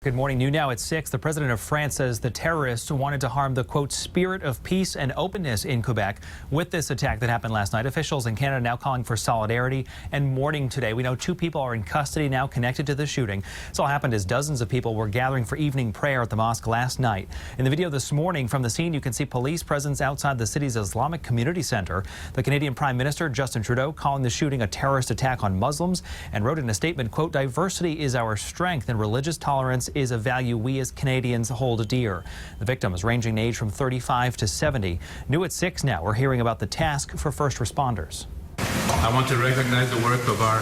Good morning. New now at 6. The president of France says the terrorists wanted to harm the, quote, spirit of peace and openness in Quebec. With this attack that happened last night, officials in Canada now calling for solidarity and mourning today. We know 2 people are in custody now connected to the shooting. This all happened as dozens of people were gathering for evening prayer at the mosque last night. In the video this morning from the scene, you can see police presence outside the city's Islamic Community Center. The Canadian Prime Minister, Justin Trudeau, calling the shooting a terrorist attack on Muslims and wrote in a statement, quote, diversity is our strength and religious tolerance is a value we as Canadians hold dear. The victims ranging in age from 35 to 70. New at 6 now, we're hearing about the task for first responders. I want to recognize the work of our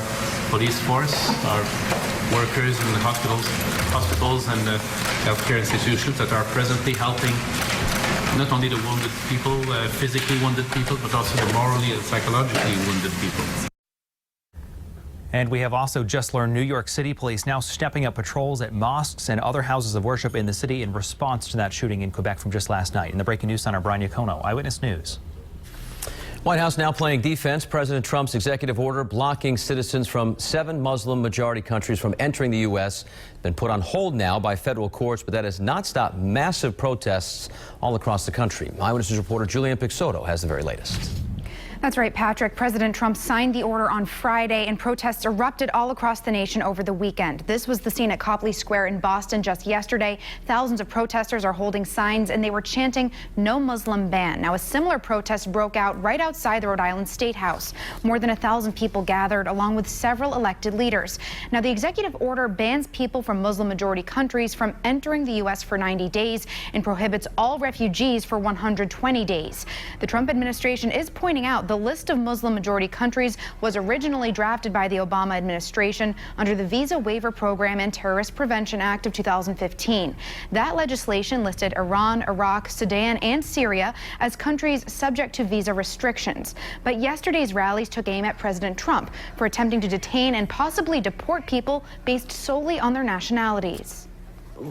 police force, our workers in the hospitals and healthcare institutions that are presently helping not only the wounded people, physically wounded people, but also the morally and psychologically wounded people. And we have also just learned New York City police now stepping up patrols at mosques and other houses of worship in the city in response to that shooting in Quebec from just last night. In the Breaking News Center, Brian Yacono, Eyewitness News. White House now playing defense. President Trump's executive order blocking citizens from 7 Muslim majority countries from entering the U.S. been put on hold now by federal courts, but that has not stopped massive protests all across the country. Eyewitness News reporter Julianne Pixoto has the very latest. That's right, Patrick. President Trump signed the order on Friday, and protests erupted all across the nation over the weekend. This was the scene at Copley Square in Boston just yesterday. Thousands of protesters are holding signs, and they were chanting, "No Muslim ban." Now, a similar protest broke out right outside the Rhode Island State House. More than 1,000 people gathered, along with several elected leaders. Now, the executive order bans people from Muslim-majority countries from entering the U.S. for 90 days and prohibits all refugees for 120 days. The Trump administration is pointing out the list of Muslim-majority countries was originally drafted by the Obama administration under the Visa Waiver Program and Terrorist Prevention Act of 2015. That legislation listed Iran, Iraq, Sudan, and Syria as countries subject to visa restrictions. But yesterday's rallies took aim at President Trump for attempting to detain and possibly deport people based solely on their nationalities.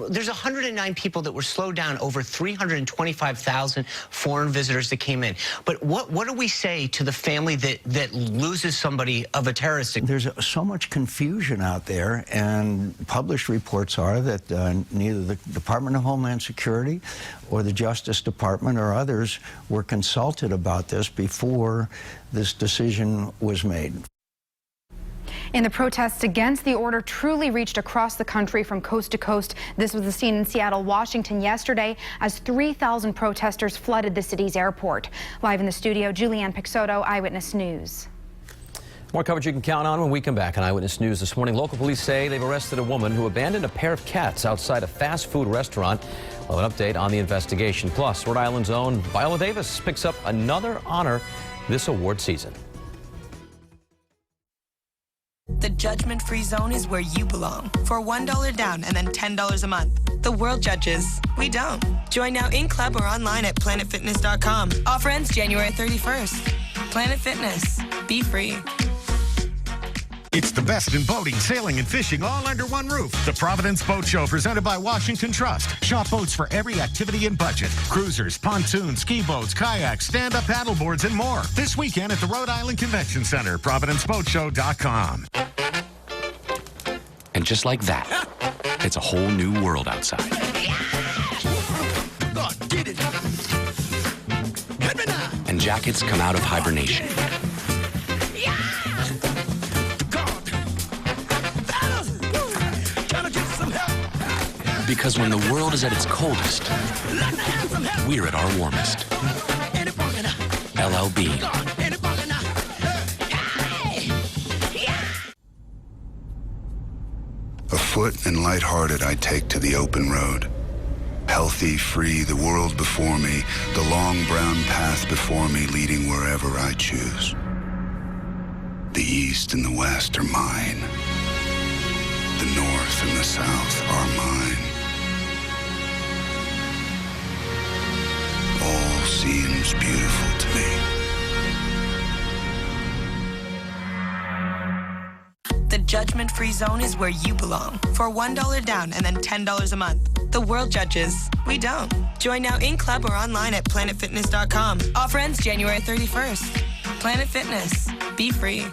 There's 109 people that were slowed down, over 325,000 foreign visitors that came in. But what do we say to the family that loses somebody of a terrorist? There's so much confusion out there, and published reports are that neither the Department of Homeland Security or the Justice Department or others were consulted about this before this decision was made. And the protests against the order truly reached across the country from coast to coast. This was the scene in Seattle, Washington yesterday as 3,000 protesters flooded the city's airport. Live in the studio, Julianne Pixoto, Eyewitness News. More coverage you can count on when we come back on Eyewitness News this morning. Local police say they've arrested a woman who abandoned a pair of cats outside a fast food restaurant. We'll have an update on the investigation. Plus, Rhode Island's own Viola Davis picks up another honor this award season. The judgment-free zone is where you belong. For $1 down and then $10 a month. The world judges. We don't. Join now in club or online at planetfitness.com. Offer ends January 31st. Planet Fitness. Be free. It's the best in boating, sailing, and fishing all under one roof. The Providence Boat Show presented by Washington Trust. Shop boats for every activity and budget. Cruisers, pontoons, ski boats, kayaks, stand-up paddleboards, and more. This weekend at the Rhode Island Convention Center. ProvidenceBoatShow.com. And just like that, it's a whole new world outside. And jackets come out of hibernation. Because when the world is at its coldest, we're at our warmest. LL Bean. Afoot and lighthearted, I take to the open road. Healthy, free, the world before me, the long brown path before me, leading wherever I choose. The east and the west are mine. The north and the south are mine. All seems beautiful to me. The judgment-free zone is where you belong. For $1 down and then $10 a month. The world judges. We don't. Join now in club or online at planetfitness.com. Offer ends January 31st. Planet Fitness. Be free.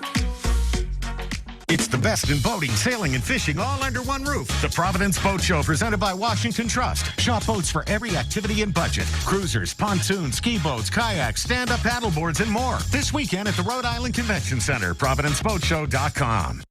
It's the best in boating, sailing, and fishing all under one roof. The Providence Boat Show presented by Washington Trust. Shop boats for every activity and budget. Cruisers, pontoons, ski boats, kayaks, stand-up paddleboards, and more. This weekend at the Rhode Island Convention Center. ProvidenceBoatShow.com.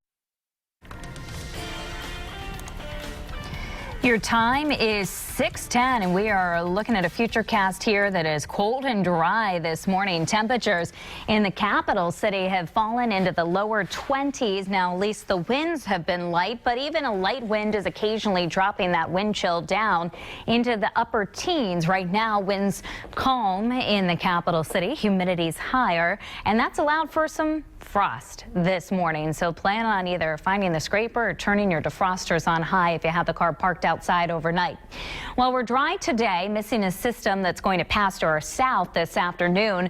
Your time is 6:10, and we are looking at a futurecast here that is cold and dry this morning. Temperatures in the capital city have fallen into the lower 20s. Now, at least the winds have been light, but even a light wind is occasionally dropping that wind chill down into the upper teens. Right now, winds calm in the capital city. Humidity's higher, and that's allowed for some frost this morning. So plan on either finding the scraper or turning your defrosters on high if you have the car parked outside overnight. While we're dry today, missing a system that's going to pass to our south this afternoon.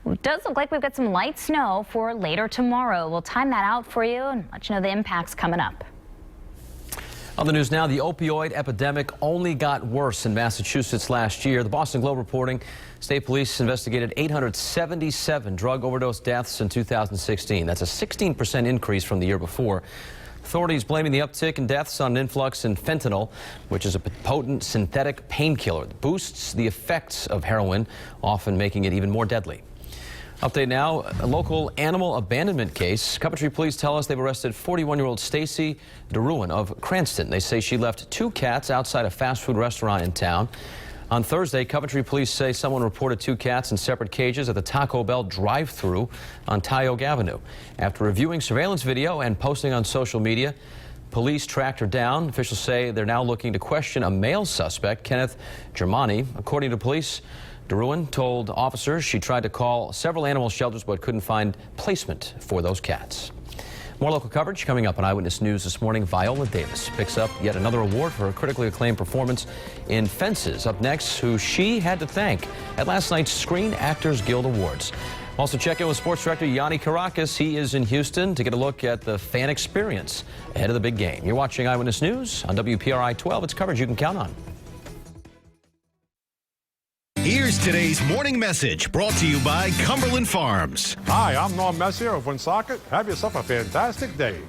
It does look like we've got some light snow for later tomorrow. We'll time that out for you and let you know the impacts coming up. On the news now, the opioid epidemic only got worse in Massachusetts last year. The Boston Globe reporting state police investigated 877 drug overdose deaths in 2016. That's a 16% increase from the year before. Authorities blaming the uptick in deaths on an influx in fentanyl, which is a potent synthetic painkiller that boosts the effects of heroin, often making it even more deadly. Update now, a local animal abandonment case. Coventry police tell us they've arrested 41-year-old Stacy DeRuin of Cranston. They say she left 2 cats outside a fast food restaurant in town. On Thursday, Coventry police say someone reported 2 cats in separate cages at the Taco Bell drive-thru on Tioga Avenue. After reviewing surveillance video and posting on social media, police tracked her down. Officials say they're now looking to question a male suspect, Kenneth Germani. According to police, DeRuin told officers she tried to call several animal shelters but couldn't find placement for those cats. More local coverage coming up on Eyewitness News this morning. Viola Davis picks up yet another award for her critically acclaimed performance in Fences. Up next, who she had to thank at last night's Screen Actors Guild Awards. Also check in with sports director Yanni Caracas. He is in Houston to get a look at the fan experience ahead of the big game. You're watching Eyewitness News on WPRI 12. It's coverage you can count on. Here's today's morning message brought to you by Cumberland Farms. Hi, I'm Norm Messier of Woonsocket. Have yourself a fantastic day.